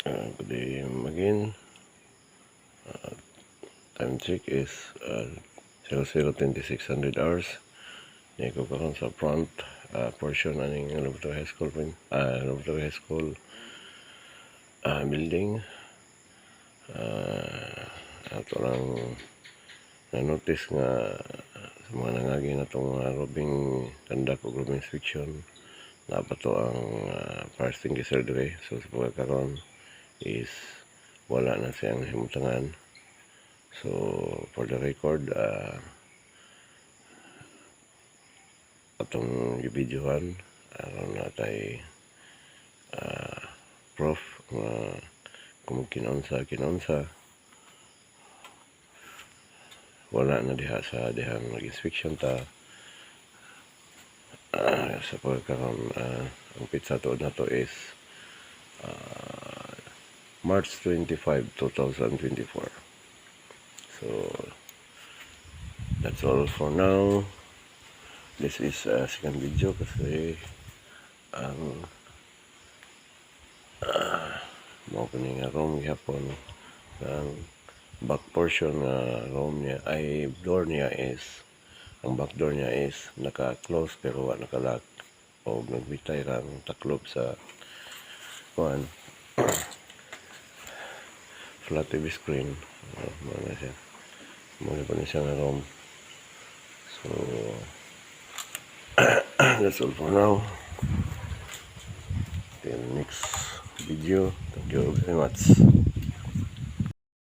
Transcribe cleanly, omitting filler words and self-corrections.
Good day again. Time check is 00:26 hours. Niko karon sa front portion aning Lubto High School Lubto High School building. Ato lang na-notice nga sa mga nangagi na itong robbing conduct o robbing inspection na pa to ang fire extinguisher dire. So sa pagkakaroon is wala na siyang himutangan. So for the record, atong i-videohan aron natay proof nga kung kinunsa wala na diha sa dihang nag-inspection ta. Sa pagkakaroon ang pizza to na to is March 25, 2024. So that's all for now. This is a second video kasi ang mo kini nga room gihapon ang back portion nga room niya ay door niya is ang back door niya is naka-close pero wala naka-lock o nagbitay rang taklob sa kuan flat TV screen. Mga siya muna pa niya nga room. So that's all for now. Till next video. Thank you very much.